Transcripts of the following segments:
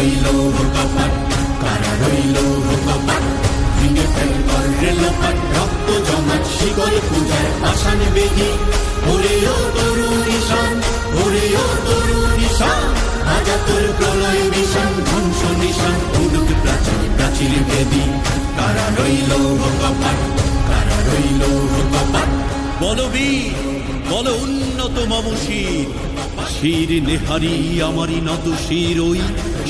রইল কপাট, কারা রইল কপাট, ভেঙে ফেল কর রেলপাট, রক্ত জমাট শিকল পূজার পাষাণ বেদি, ওরে ও তরুণ ঈশান, ওরে ও তরুণ ঈশান, আজা তোর প্রলয় বিষাণ, ধ্বংস নিশান, উড়ুক প্রাচীর প্রাচীর ভেদি, কারা রইল কপাট, কারা রইল কপাট। বলবীর বল উন্নত মম শির, শির নেহারি আমারি নত শির ওই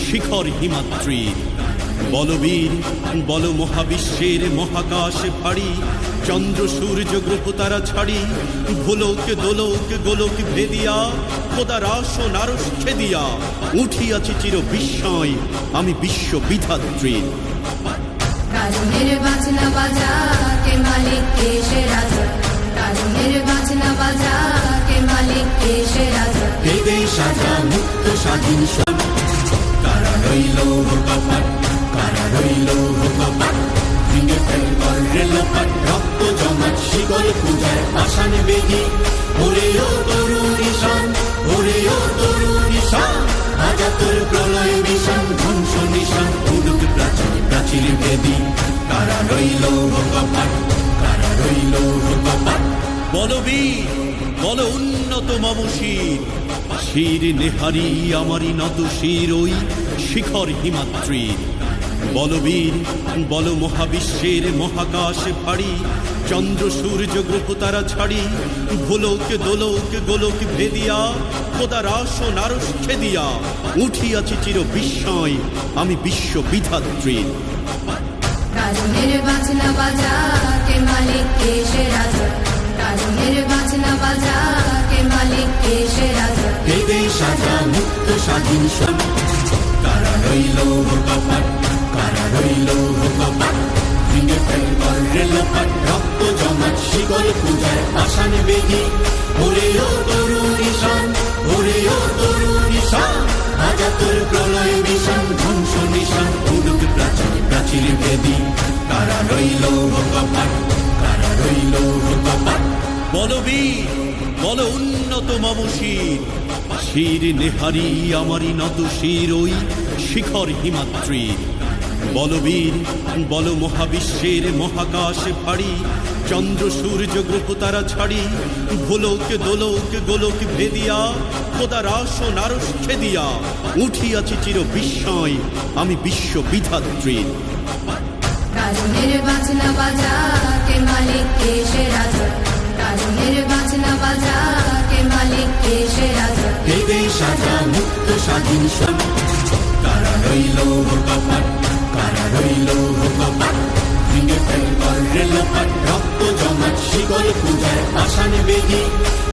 শিখর হিমাদ্রির। বলবীর বল মহাবিশ্বের মহাকাশ ভারী, চন্দ্র সূর্য গ্রহ তারা ছাড়ি, ভোলক দোলক গোলক ভেদিয়া, খোদার আসন আরশ ছেদিয়া, উঠিয়াছি চির বিস্ময় আমি বিশ্ব বিধাত্রীর। কাজনের বাজনা বাজা কে মালিক কে সে রাজা, কাজনের বাজনা বাজা কে মালিক কে সে রাজা, বেদে সাজা মুক্ত স্বাধীন সব, কারা রইল কপাট, কারা রইল কপাট, ভেঙে ফেল কর রেলপাট, রক্ত জমাট শিকল পূজার পাষাণ বেদি, ওরে ও তরুণ ঈশান, ওরে ও তরুণ ঈশান, আজা তোর প্রলয় বিষাণ, ধ্বংস নিশান, উড়ুক প্রাচীর প্রাচীর ভেদি, কারা রইল কপাট, কারা রইল কপাট। বলবীর বল উন্নত মম শির, শির নেহারি আমারি নত শির ওই শিখর হিমাদ্রির। বলবীর বল মহাবিশ্বের মহাকাশ ভারী, চন্দ্র সূর্য গ্রহ তারা ছাড়ি, ভোলক দোলক গোলক ভেদিয়া, খোদার আসন আরশ ছেদিয়া, উঠিয়াছি চির বিস্ময় আমি বিশ্ব বিধাত্রীর। কাজনের বাজনা বাজা কে মালিক কে সে রাজা, কাজনের বাজনা বাজা কে মালিক কে সে রাজা, বেদে সাজা মুক্ত স্বাধীন সব, কারা রইল কপাট, কারা রইল কপাট, ভেঙে ফেল কর রেলপাট, রক্ত জমাট শিকল পূজার পাষাণ বেদি, ওরে ও তরুণ ঈশান, ওরে ও তরুণ ঈশান, আজা তোর প্রলয় বিষাণ, ধ্বংস নিশান, উড়ুক প্রাচীর প্রাচীর ভেদি, কারা রইল কপাট, কারা রইল কপাট। বলবীর বল উন্নত মম শির, শির নেহারি আমারি নত শির ওই শিখর হিমাদ্রির। বলবীর বল মহাবিশ্বের মহাকাশ ভারী, চন্দ্র সূর্য গ্রহ তারা ছাড়ি, ভোলক দোলক গোলক ভেদিয়া, খোদার আসন আরশ ছেদিয়া, উঠিয়াছি চির বিস্ময় আমি বিশ্ব বিধাত্রীর। কাজনের বাজনা বাজা কে মালিক কে সে রাজা, কাজনের বাজনা বাজা কে মালিক কে সে রাজা, বেদে সাজা মুক্ত স্বাধীন সব, কারা রইল কপাট, কারা রইল কপাট, ভেঙে ফেল কর রেলপাট, রক্ত জমাট শিকল পূজার পাষাণ বেদি,